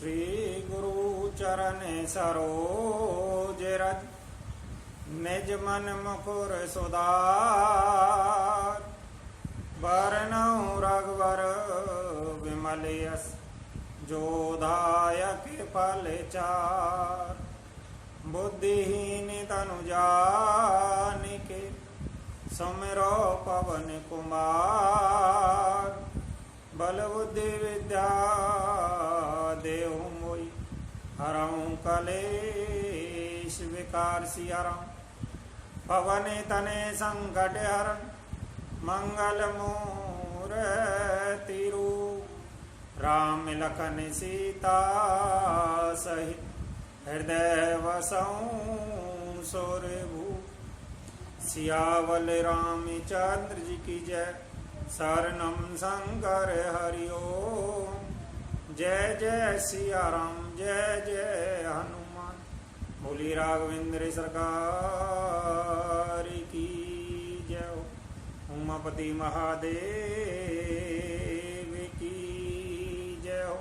श्री गुरु चरण सरोज रज निज मन मुकुर सुधार बरनउँ रघुवर विमल यस जोधायक फल चार बुद्धिहीन तनु जानिके सुमिरो पवन कुमार बल बुद्धि विद्या देहु मोहि हरऊँ कलेश विकार सियरऊँ पवन तने संकट हरण मंगल मूर्ति रूप राम लखन सीता सहित हृदय वसऊँ सुरभूप सियावल रामचंद्र जी की जय शरणम शंकर हरिओम जय जय सिया राम जय जय हनुमान बोली राघवेंद्र सरकार की जय हो उमापति महादेव की जय हो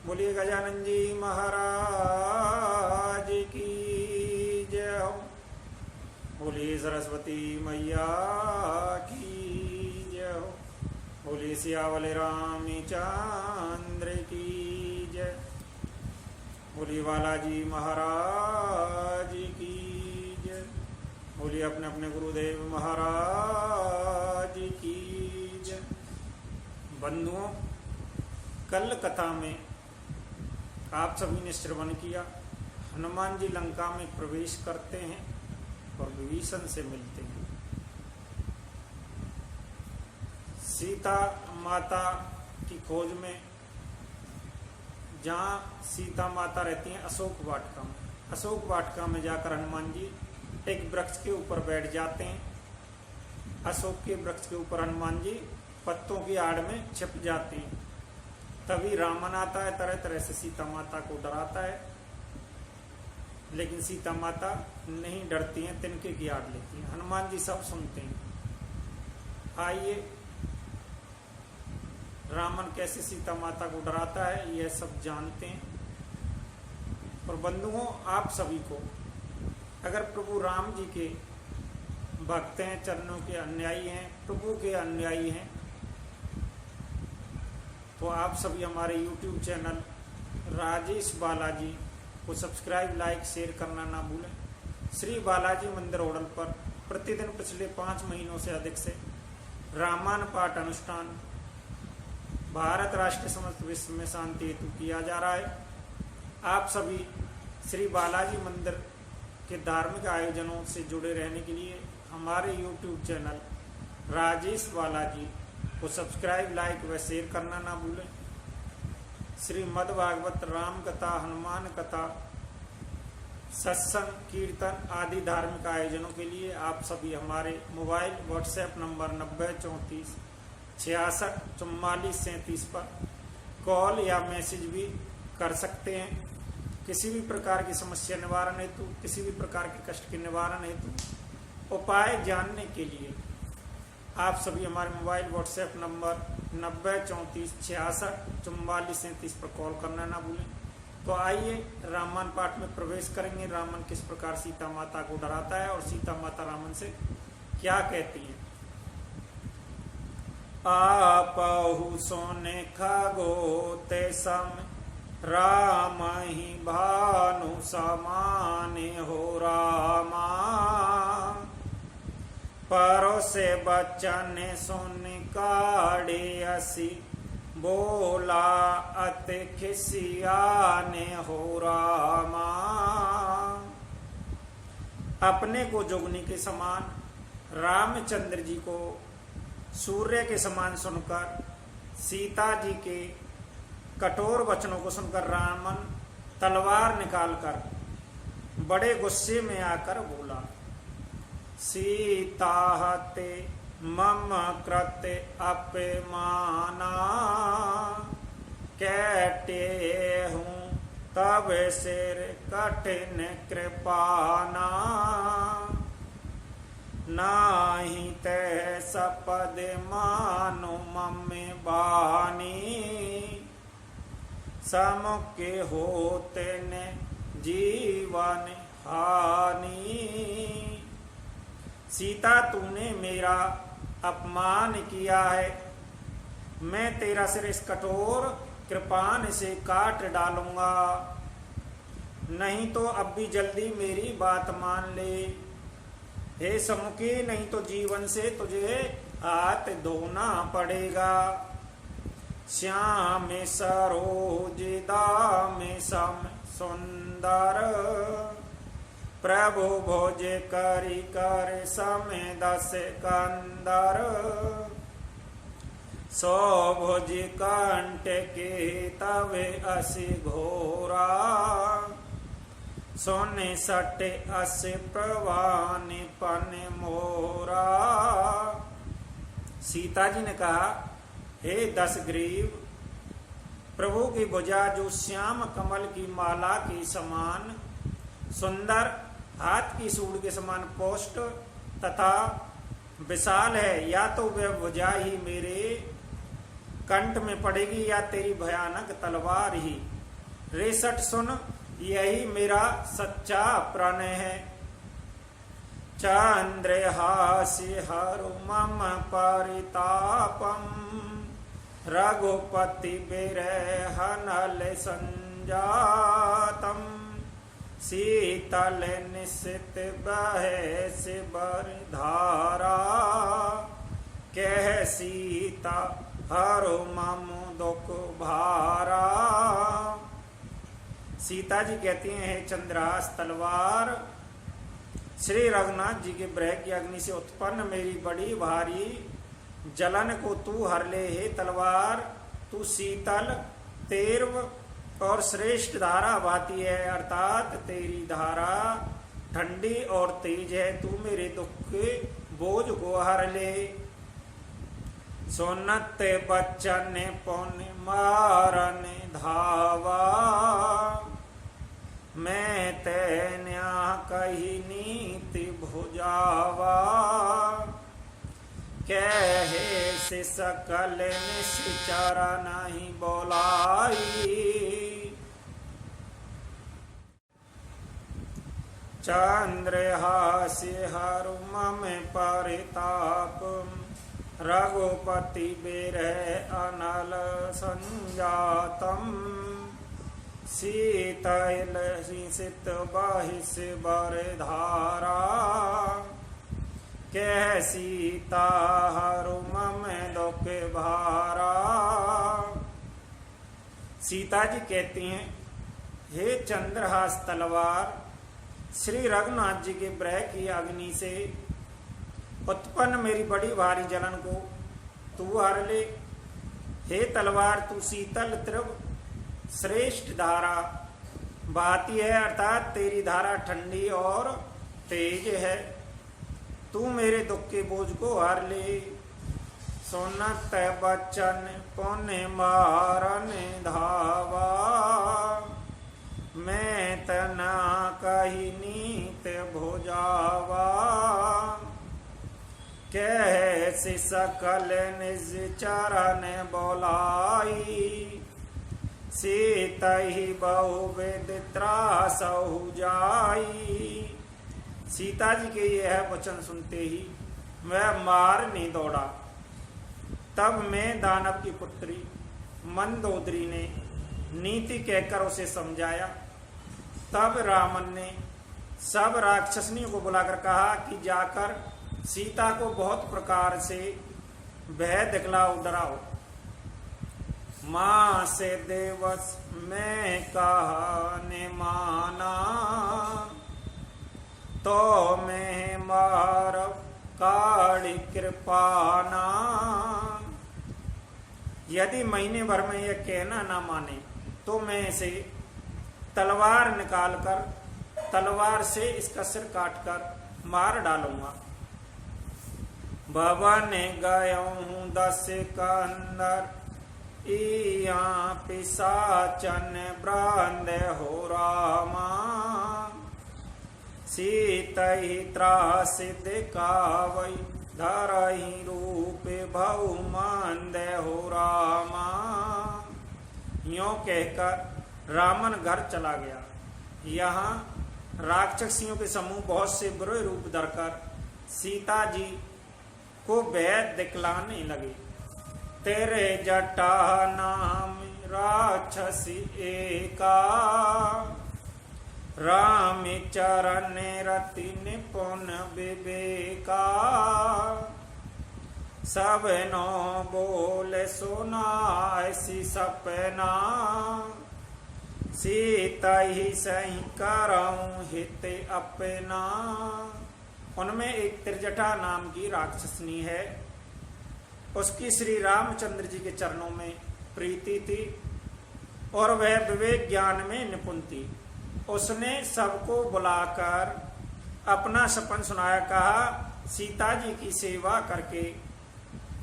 बोलिए गजानन जी महाराज की जय हो बोलिए सरस्वती मैया की जय हो बोलिए सियावल रामचंद्र की जय बोलिए बालाजी महाराज की जय बोलिए अपने अपने गुरुदेव महाराज की जय। बंधुओं, कल कथा में आप सभी ने श्रवण किया, हनुमान जी लंका में प्रवेश करते हैं और विभीषण से मिलते हैं। सीता माता की खोज में, जहाँ सीता माता रहती हैं अशोक वाटिका में, अशोक वाटिका में जाकर हनुमान जी एक वृक्ष के ऊपर बैठ जाते हैं। अशोक के वृक्ष के ऊपर हनुमान जी पत्तों की आड़ में छिप जाते हैं। तभी रावण आता है, तरह तरह से सीता माता को डराता है, लेकिन सीता माता नहीं डरती हैं, तिनके की आड़ लेती हैं। हनुमान जी सब सुनते हैं। आइए रावण कैसे सीता माता को डराता है यह सब जानते हैं। और बंधुओं, आप सभी को अगर प्रभु राम जी के भक्त हैं, चरणों के अनुयायी हैं, प्रभु के अनुयायी हैं, तो आप सभी हमारे YouTube चैनल राजेश बालाजी को सब्सक्राइब, लाइक, शेयर करना ना भूलें। श्री बालाजी मंदिर होटल पर प्रतिदिन पिछले 5 महीनों से अधिक से रामायण पाठ अनुष्ठान भारत राष्ट्र समस्त विश्व में शांति हेतु किया जा रहा है। आप सभी श्री बालाजी मंदिर के धार्मिक आयोजनों से जुड़े रहने के लिए हमारे YouTube चैनल राजेश बालाजी को सब्सक्राइब, लाइक व शेयर करना ना भूलें। श्रीमद् भागवत, राम कथा, हनुमान कथा, सत्संग, कीर्तन आदि धार्मिक आयोजनों के लिए आप सभी हमारे मोबाइल व्हाट्सएप नंबर 9034 66 44 37 पर कॉल या मैसेज भी कर सकते हैं। किसी भी प्रकार की समस्या निवारण हेतु, किसी भी प्रकार के कष्ट के निवारण हेतु उपाय जानने के लिए आप सभी हमारे मोबाइल व्हाट्सएप नंबर 9034 66 44 37 पर कॉल करना ना भूलें। तो आइए रामायण पाठ में प्रवेश करेंगे। रावण किस प्रकार सीता माता को डराता है और सीता माता रावण से क्या कहती है। आपहु सोने खगोते सम राम ही भानु समाने हो रामा परोसे बच्चन सुन काढ़े असी बोला अति खिसियाने हो रामा। अपने को जोगनी के समान रामचंद्र जी को सूर्य के समान सुनकर, सीता जी के कठोर वचनों को सुनकर रावण तलवार निकालकर बड़े गुस्से में आकर बोला, सीता हते मम कृते अपमाना कैटे हूँ तब सिर कठिन कृपाना नाही ते सपद मानो मम्मे बानी समुके होते ने जीवन हानि। सीता तूने मेरा अपमान किया है, मैं तेरा सिर इस कठोर कृपान से काट डालूंगा। नहीं तो अब भी जल्दी मेरी बात मान ले। हे समुके, नहीं तो जीवन से तुझे हाथ धोना पड़ेगा। श्याम सरोज दाम सम सुंदर, प्रभु भोज करी कर समय दस कंदर। सौ भोज कंठ के तवे असि घोरा, सोने सटे अस प्रवान पन मोरा। सीता जी ने कहा, हे दशग्रीव, प्रभु की भुजा जो श्याम कमल की माला के समान सुंदर, हाथ की सूंड के समान पोष्ट तथा विशाल है, या तो वह भुजा ही मेरे कंठ में पड़ेगी या तेरी भयानक तलवार ही। रेसठ सुन, यही मेरा सच्चा प्रणय है। चंद्रहास्य हरु मम परितापम, रघुपति विरह नल संजातम। शीतल निश्चित बहे शिवर धारा, कह सीता हरु मम दुख भारा। सीता जी कहती हैं, चंद्रहास तलवार श्री रघुनाथ जी के ब्रह की अग्नि से उत्पन्न मेरी बड़ी भारी जलन को तू हर ले। हे तलवार, तू शीतल, तेर्व और श्रेष्ठ धारा बहाती है, अर्थात तेरी धारा ठंडी और तेज है। तू मेरे दुख के बोझ को हर ले। सुनत बच्चन पुन मारन धावा, मैं तैन्या कही नीति भुजावा। कहे से सकल निश्चर नहीं बोलाई, चंद्रहास्य हरु मम परिताप। रघुपति विरह अनल संजातम, शीतल शीत बाहिस बर धारा। कह सीता हरु मम दुख भारा। सीता जी कहती हैं, हे चंद्रहास तलवार, श्री रघुनाथ जी के ब्रह की अग्नि से उत्पन्न मेरी बड़ी भारी जलन को तू हर ले। हे तलवार, तू शीतल त्रिव श्रेष्ठ धारा बहाती है, अर्थात तेरी धारा ठंडी और तेज है। तू मेरे दुख के बोझ को हर ले। सुनत बचन पुण्य मारन धावा, मैं तना कही नीत भुजावा। कैसे सकल निज चरण बोलाई, सीत ही बहुविध त्रासहु जाई। सीता जी के यह वचन सुनते ही वह मारने दौड़ा। तब मैं दानव की पुत्री मंदोदरी ने नीति कहकर उसे समझाया। तब रावण ने सब राक्षसनियों को बुलाकर कहा कि जाकर सीता को बहुत प्रकार से भय दिखलाओ, डराओ। मां से देवस में कहा ने माना, तो मैं मारव काड़ी कृपाना। यदि महीने भर में यह कहना ना माने तो मैं इसे तलवार निकालकर तलवार से इसका सिर काटकर मार डालूंगा। भवन गयऊं 10 कंदर, इया पिशाचन ब्रांद हो रामा। सीतहि त्रासिद कावई, धरहि रूप बहुमंद हो रामा। यों कहकर रावण घर चला गया। यहाँ राक्षसियों के समूह बहुत से बुरे रूप धरकर सीता जी को भय दिखलाने लगे। तेरे जटा नाम राक्षसी एका, राम चरण रति निपुण विवेका, सब नो बोले सुना ऐसी सपना, सीता ही सही करऊं हित अपना। उनमें एक त्रिजटा नाम की राक्षसनी है। उसकी श्री रामचंद्र जी के चरणों में प्रीति थी और वह विवेक ज्ञान में निपुण थी। उसने सबको बुलाकर अपना सपन सुनाया। कहा, सीता जी की सेवा करके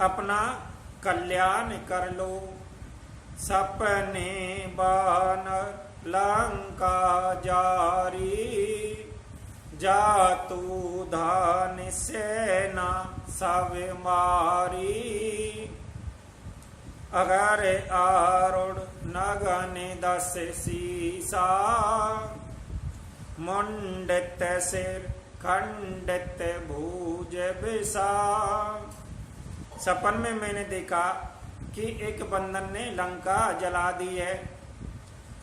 अपना कल्याण कर लो। सपने बानर लंका जारी, जातु धान सेना सब मारी। अगर आरुण नगन दस सीसा, मुंडित सिर खंडित भुज बिसा। सपन में मैंने देखा कि एक बंदर ने लंका जला दी है,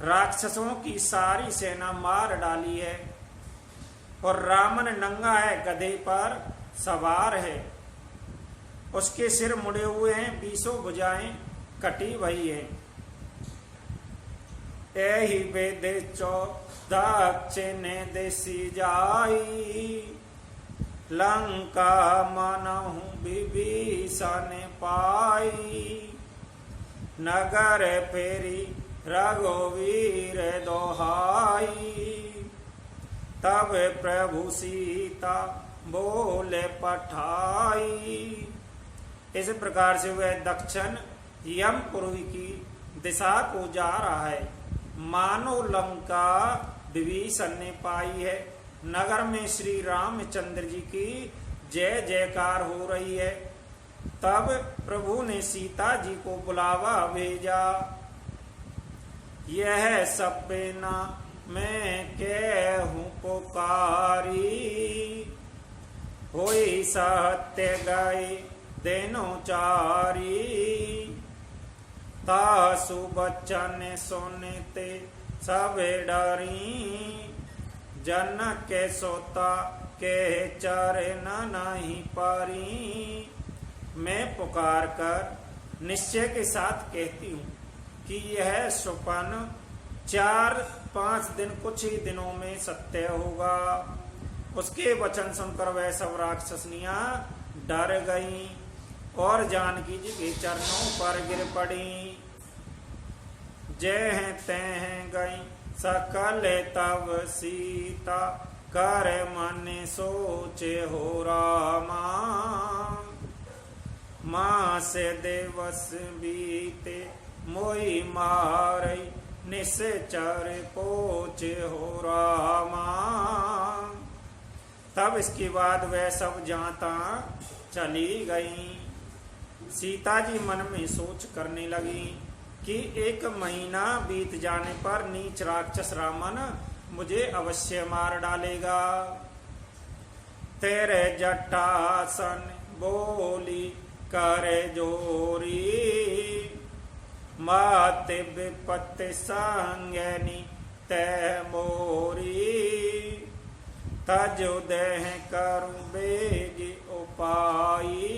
राक्षसों की सारी सेना मार डाली है और रावण नंगा है, गधे पर सवार है। उसके सिर मुड़े हुए हैं, 20 भुजाएं कटी हुई है। एहि वेद दक्षिण दिशि जाई, लंका मनहु विभीषण पाई। नगर फेरी रघुवीर दोहाई, तब प्रभु सीता बोले पठाई। इस प्रकार से वह दक्षिण यमपुरी की दिशा को जा रहा है। मानो लंका विभीषण ने पाई है। नगर में श्री रामचंद्र जी की जय जयकार हो रही है। तब प्रभु ने सीता जी को बुलावा भेजा। यह सपना मैं कहूँ पुकारी, होई सत्य गए दिनों चारी। तासु बचन सुनते सब डरी, जनक के सोता के चरण नहीं पारी। मैं पुकार कर निश्चय के साथ कहती हूँ कि यह स्वप्न 4-5 दिन, कुछ ही दिनों में सत्य होगा। उसके वचन सुनकर वह सब राक्षसनियां डर गईं और जानकी जी के चरणों पर गिर पड़ी। जय हैं तय गई सकल तब सीता, कर मन सोचे हो रामा। माँ से दिवस बीते मोई मारई, निश्चर पोचे हो रामा। तब इसके बाद वह सब जाता चली गई। सीता जी मन में सोच करने लगी कि 1 महीना बीत जाने पर नीच राक्षस रावण मुझे अवश्य मार डालेगा। तेरे जटासन बोली करे जोरी, मात विपत्ति संगनी तय मोरी। तजो देह करूं बेग उपाई,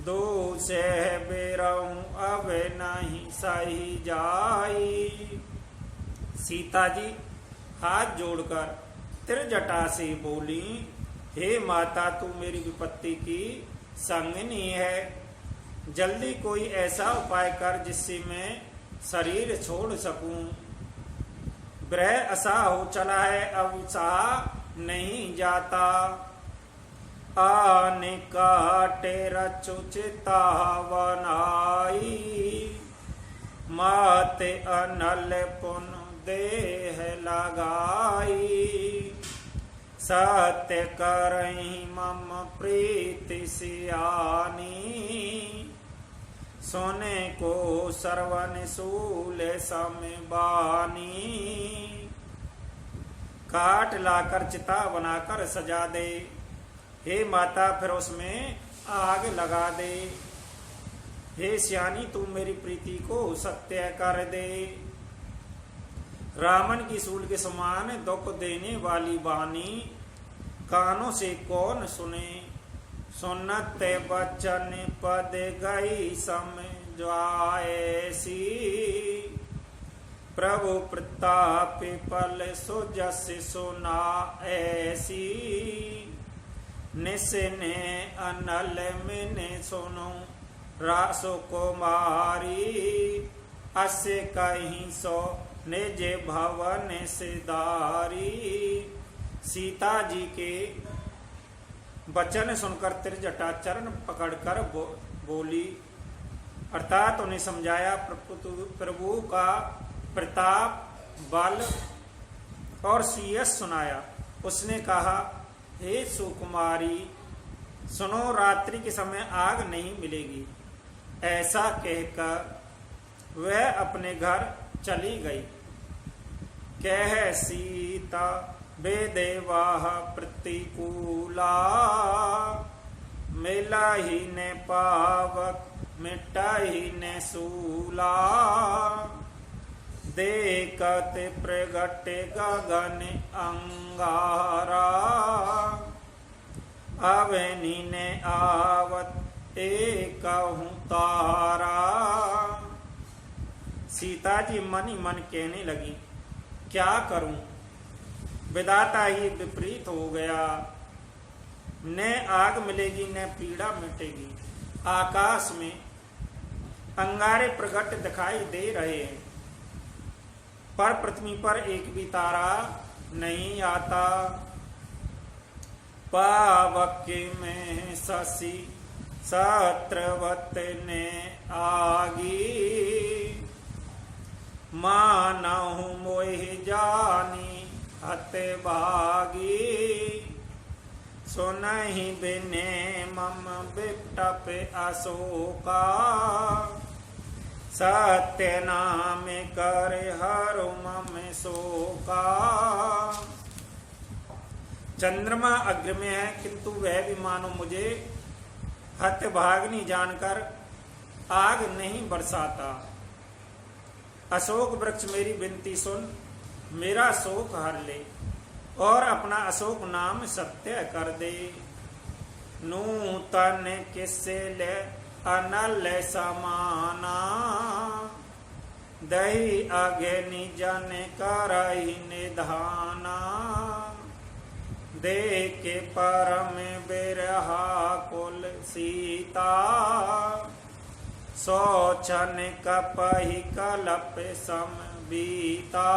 दूसे बेरऊं अब नहीं सही जाई। सीता जी हाथ जोड़कर त्रिजटा से बोली, हे माता, तू मेरी विपत्ति की संगिनी है। जल्दी कोई ऐसा उपाय कर जिससे मैं शरीर छोड़ सकूं। ग्रह असा हो चला है, अब सहा नहीं जाता। आने काटे रचुचिता बनाई, माते अनल पुन देह लगाई। सत्य करही मम प्रीति सियानी, सोने को सरवन सूल सम बानी, काट लाकर चिता बनाकर सजा दे, हे माता फिर उसमें आग लगा दे, हे सियानी तू मेरी प्रीति को सत्य कर दे। रावण की सूल के समान दुख देने वाली बानी, कानों से कौन सुने, सुनते बचन पद गई समझाएसी, प्रभु प्रताप पल सुजस सुना ऐसी, निसने अनल में सुनो रासो कुमारी, अस कहीं सो निज भवन सिदारी। सीता जी के वचन सुनकर त्रिजटा चरण पकड़कर बोली, अर्थात उन्हें समझाया प्रभु का प्रताप बल और सीयस सुनाया। उसने कहा, हे सुकुमारी सुनो, रात्रि के समय आग नहीं मिलेगी। ऐसा कहकर वह अपने घर चली गई। कह सीता बेदेवाह प्रतिकूला, मिला ही ने पावक मिटा ही ने सूला, देखत प्रगट गगन अंगारा, अवनी ने आवत एक तारा। सीता जी मन ही मन कहने लगी, क्या करूं, विधाता ही विपरीत हो गया, न आग मिलेगी न पीड़ा मिटेगी। आकाश में अंगारे प्रकट दिखाई दे रहे हैं, पर पृथ्वी पर एक भी तारा नहीं आता। पावक में शशि सत्रवत ने आगी, मानहु मोह जानी हत भागी, सुनहि बिने मम बिटप अशोका, सत्य नाम कर हरु मम शोका। चंद्रमा अग्र में है, किंतु वह भी मानो मुझे हतभाग्नि जानकर आग नहीं बरसाता। अशोक वृक्ष मेरी विनती सुन, मेरा शोक हर ले और अपना अशोक नाम सत्य कर दे। नूतन किससे ले अनल समाना, दही अग्नि जन करहि निधाना, देख परम बिरहा कुल सीता, सोचन कपहि कलप सम बीता।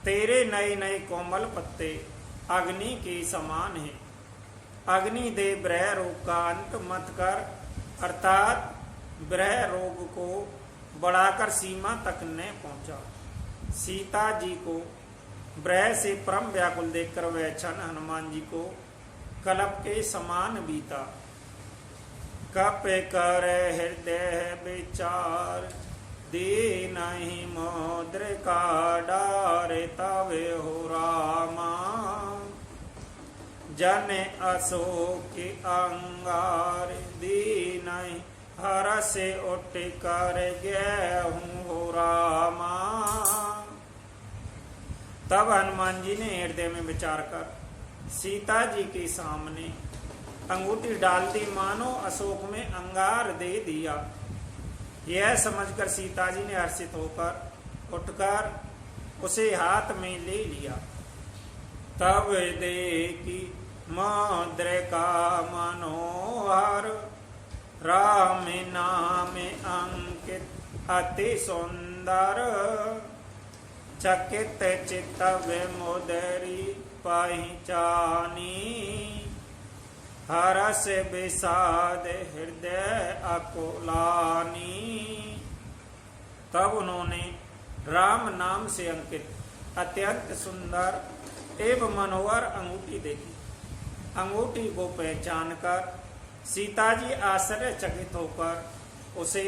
तेरे नए नए कोमल पत्ते अग्नि के समान हैं, अग्नि दे ब्रह रोग का अंत मत कर, अर्थात ब्रह रोग को बढ़ाकर सीमा तक न पहुंचा। सीता जी को ब्रह से परम व्याकुल देखकर वह क्षण हनुमान जी को कलप के समान बीता। कप कर हृदय विचार, दीन ही मुद्रिका डारे तवे हो रामा, जन अशोक अंगार दीन हर से उठ कर गए हो रामा। तब हनुमान जी ने हृदय में विचार कर सीता जी के सामने अंगूठी डाल दी, मानो अशोक में अंगार दे दिया। यह समझकर सीता जी ने हर्षित होकर उठकर उसे हाथ में ले लिया। तब देखी मुद्रिका मनोहर, राम नाम अंकित अति सुंदर, चकित चित्त विमुदरी पहचानी, हरस विषाद हृदय अकुलानी। तब उन्होंने राम नाम से अंकित अत्यंत सुंदर एवं मनोहर अंगूठी देखी। अंगूठी को पहचान कर सीता जी आश्चर्यचकित होकर उसे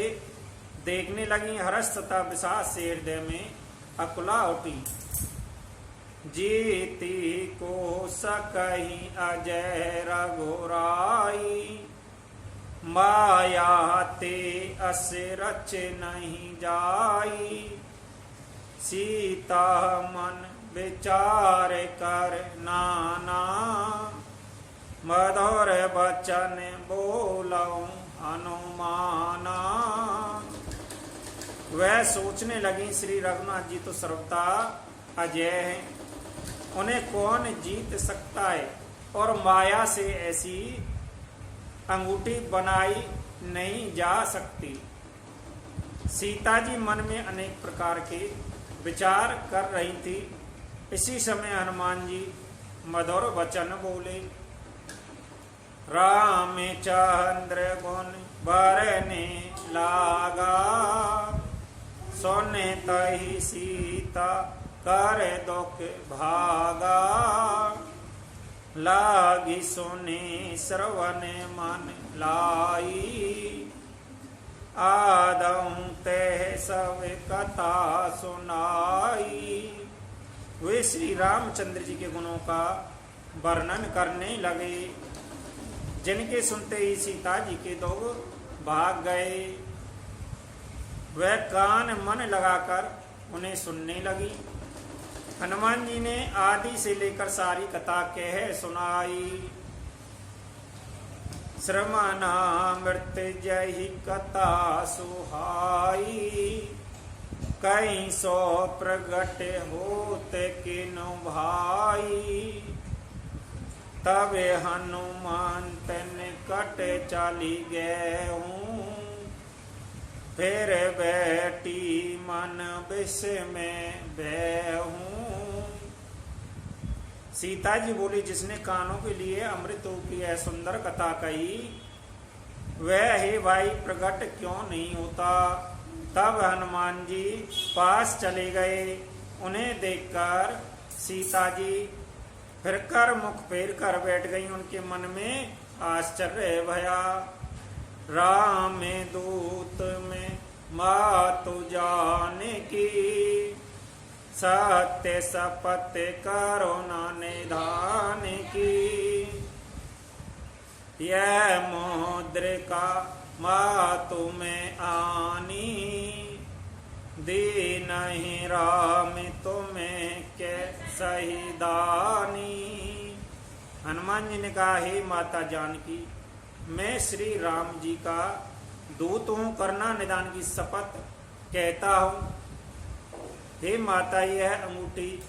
देखने लगी। हर्ष तथा विषाद से हृदय में अकुला उठी। जीती को सकही अजय रघुराई, माया ते अस रच नहीं जाई। सीता मन विचार कर नाना, मधुर बचन बोलऊं हनुमाना। वह सोचने लगी, श्री रघुनाथ जी तो सर्वथा अजय हैं, उन्हें कौन जीत सकता है, और माया से ऐसी अंगूठी बनाई नहीं जा सकती। सीता जी मन में अनेक प्रकार के विचार कर रही थी। इसी समय हनुमान जी मधुर वचन बोले। रामचंद्र गुण बरने लागा, सोने तही सीता कर दुख भागा। लागी सुने श्रवण मन लाई, आदऊं ते सब कथा सुनाई। वे श्री रामचंद्र जी के गुणों का वर्णन करने लगे, जिनके सुनते ही सीता जी के दो भाग गए। वह कान मन लगाकर उन्हें सुनने लगी। हनुमान जी ने आदि से लेकर सारी कथा कह सुनाई। श्रमणामृतजहि कथा सुहाई, कहीं सौ प्रगट होत किनु भाई। तब हनुमान तन कट चली गए हूँ, फिर बैठी मन विष में बैहूं। सीता जी बोली, जिसने कानों के लिए अमृत की यह सुंदर कथा कही, वह हे भाई प्रकट क्यों नहीं होता। तब हनुमान जी पास चले गए। उन्हें देखकर सीता जी फिर कर मुख फेर कर बैठ गई। उनके मन में आश्चर्य भया। राम दूत में मातु जाने की, सत्य शपथ करुणा निधान की। यह मुद्रिका मातु में आनी, दी नहीं राम तुम्हें के सही दानी। हनुमान जी ने कहा, हे माता जानकी, मैं श्री राम जी का दूत हूँ, करना निदान की शपथ कहता हूँ। हे माता, यह अंगूठी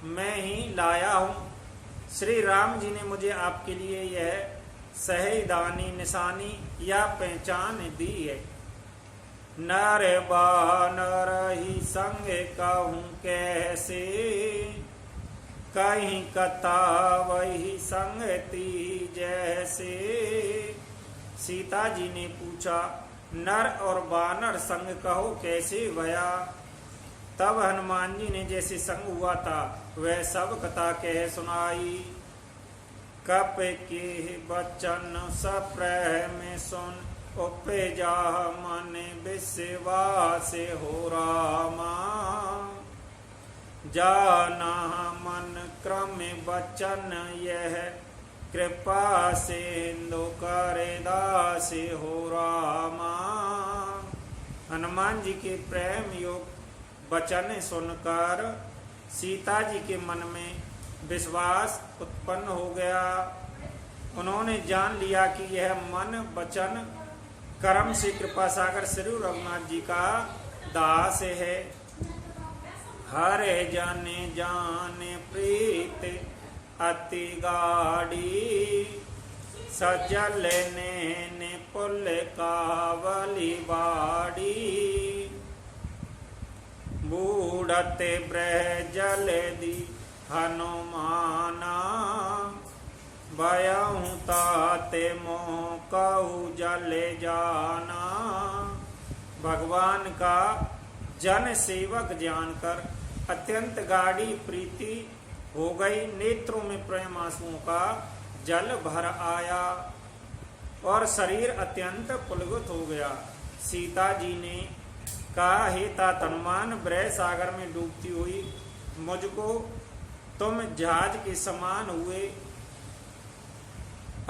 मैं ही लाया हूँ। श्री राम जी ने मुझे आपके लिए यह सहीदानी निशानी या पहचान दी है। नर बानर ही संग कहूँ कैसे, कहीं कथा वही संगति जैसे। सीता जी ने पूछा, नर और बानर संग कहो कैसे भया। तब हनुमान जी ने जैसे संग हुआ था वह सब कथा कह सुनाई। कप के बचन सप्रह में सुन, उपजा मन विश्वास हो रामा। जाना मन क्रम बचन यह, कृपा सिंधु करे दास हो रामा। हनुमान जी के प्रेम योग वचन सुनकर सीता जी के मन में विश्वास उत्पन्न हो गया। उन्होंने जान लिया कि यह मन वचन कर्म से कृपा सागर श्री रघुनाथ जी का दास है। हरे जाने जाने प्रीत अति गाड़ी, सजल ने पुल कावली बाड़ी। बूढ़ते ब्रह जल दी हनुमाना, बयहूँ ताते मोह कहू जले जाना। भगवान का जन सेवक जानकर अत्यंत गाढ़ी प्रीति हो गई। नेत्रों में प्रेम आंसुओं का जल भर आया। और शरीर अत्यंत पुलकित हो गया। सीता जी ने कहा, हे तात हनुमान, ब्रह सागर में डूबती हुई मुझको तुम जहाज के समान हुए,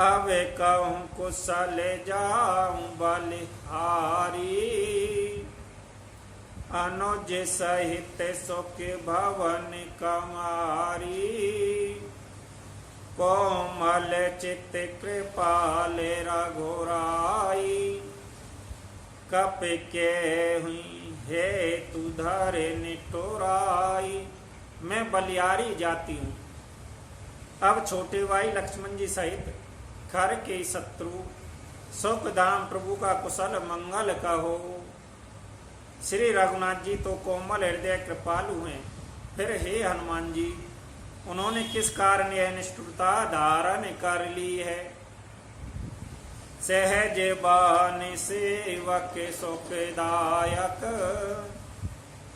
अब कहूँ कुशल जाऊं बलिहारी, अनुज सहित सुख भवन कमारी, कोमल चित्त कृपाल रघुराई, कप के हुई हे तु धर निटुराई। मैं बलियारी जाती हूँ, अब छोटे भाई लक्ष्मण जी सहित खर के शत्रु सुख धाम प्रभु का कुशल मंगल कहो। श्री रघुनाथ जी तो कोमल हृदय कृपालु हैं, फिर हे हनुमान जी उन्होंने किस कारण यह निष्ठुरता धारण कर ली है। सहज बन सेवक सुखदायक,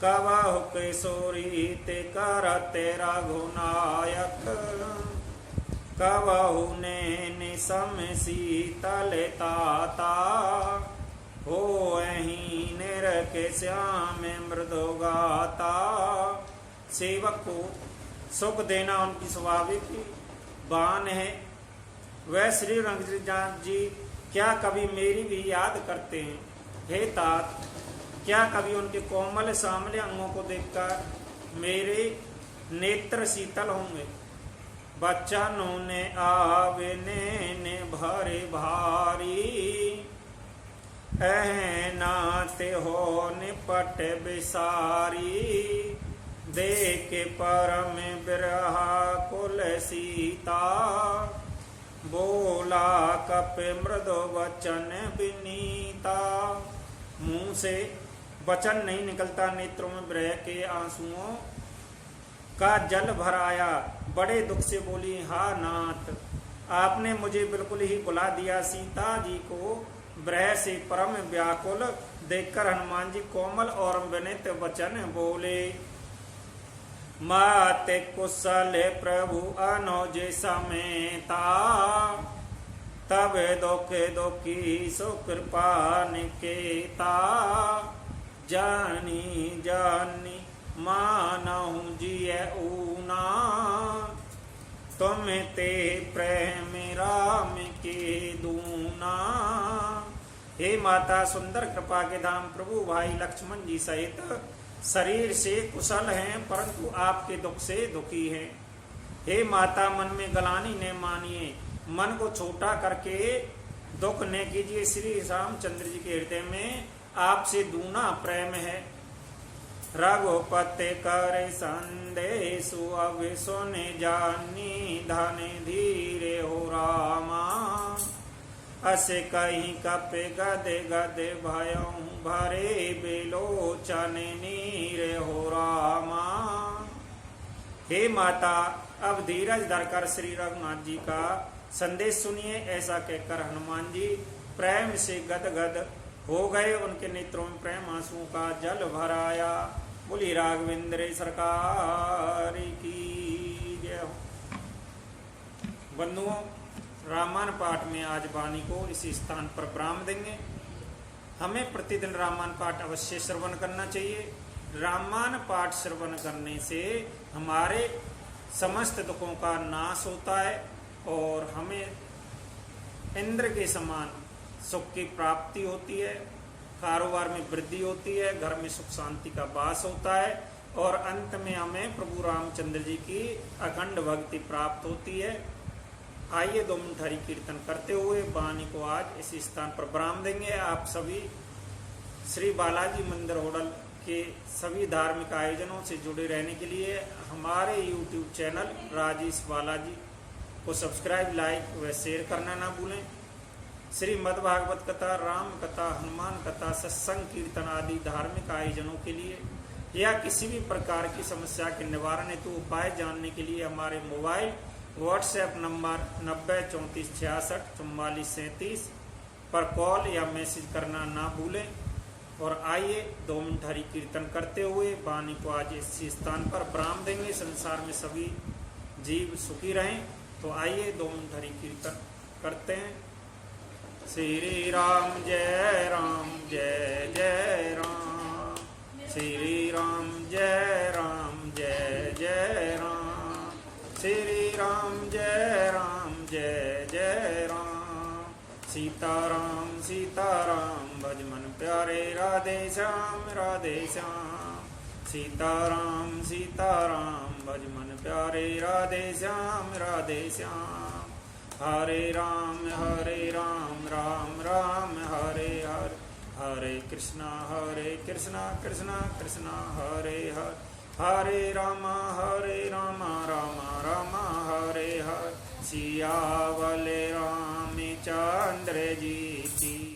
कबहु किशोरीत करते रघुनायक, कबहु ने सम शीतलताता, हो अहीं निरख श्याम मृदु गाता। सेवक को सुख देना उनकी स्वाभाविक बान है। वह श्री रघुनाथ जी क्या कभी मेरी भी याद करते हैं? हे तात, क्या कभी उनके कोमल सामले अंगों को देखकर मेरे नेत्र शीतल होंगे? बच्चनों ने आवे ने भरे भारी, नाते हो निपट बिसारी, देख परम बिरहा कुल सीता, बोला कप मृदु वचन विनीता। मुंह से वचन नहीं निकलता, नेत्रों में विरह के आंसुओं का जल भर आया। बड़े दुख से बोली, हा नाथ, आपने मुझे बिल्कुल ही बुला दिया। सीता जी को विरह से परम व्याकुल देखकर हनुमान जी कोमल और विनीत वचन बोले। माते कुशल प्रभु अनुज समेता, तब दुख दुखी सुकृपा निकेता, जानी जानी मानहु जिय ऊना, तुम ते प्रेम राम के दूना। हे माता, सुंदर कृपा के धाम प्रभु भाई लक्ष्मण जी सहित शरीर से कुशल हैं, परंतु आपके दुख से दुखी हैं। हे माता, मन में गलानी न मानिए, मन को छोटा करके दुख न कीजिए। श्री रामचंद्र जी के हृदय में आपसे दूना प्रेम है। रघुपति कर संदेशु अब सुन जानी, धन धीरे हो रामा, अस कहीं कप गद गद भयं, भरे बेलोचन नीर हो रामा। हे माता, अब धीरज धरकर श्री रघुनाथ जी का संदेश सुनिए। ऐसा कहकर हनुमान जी प्रेम से गदगद हो गए। उनके नेत्रों में प्रेम आंसुओं का जल भर आया। बोली राघवेंद्र सरकार की जय हो। बंधुओं, रामायण पाठ में आज वाणी को इसी स्थान पर विराम देंगे। हमें प्रतिदिन रामायण पाठ अवश्य श्रवण करना चाहिए। रामायण पाठ श्रवण करने से हमारे समस्त दुखों का नाश होता है और हमें इंद्र के समान सुख की प्राप्ति होती है, कारोबार में वृद्धि होती है, घर में सुख शांति का वास होता है और अंत में हमें प्रभु रामचंद्र जी की अखंड भक्ति प्राप्त होती है। आइए 2 मिनट हरि कीर्तन करते हुए वाणी को आज इसी स्थान पर विराम देंगे। आप सभी श्री बालाजी मंदिर होडल के सभी धार्मिक आयोजनों से जुड़े रहने के लिए हमारे YouTube चैनल राजेश बालाजी को सब्सक्राइब, लाइक व शेयर करना ना भूलें। श्रीमद् भागवत कथा, राम कथा, हनुमान कथा, सत्संग, कीर्तन आदि धार्मिक आयोजनों के लिए या किसी भी प्रकार की समस्या के निवारण हेतु उपाय जानने के लिए हमारे मोबाइल व्हाट्सएप नंबर 90 34 66 44 37 पर कॉल या मैसेज करना ना भूलें। और आइए 2 मिनट हरि कीर्तन करते हुए वाणी को आज इसी स्थान पर विराम देंगे। संसार में सभी जीव सुखी रहें। तो आइए 2 मिनट हरि कीर्तन करते हैं। श्री राम जय जय राम, श्री राम जय जय राम, श्री राम जय राम। सीताराम सीताराम भज मन प्यारे, राधे श्याम सीताराम सीताराम भज मन प्यारे, राधे श्याम हरे राम राम राम हरे हरे, हरे कृष्णा कृष्णा कृष्णा हरे हरे, हरे राम राम राम हरे हरे। सियावल रामचंद्र जी की।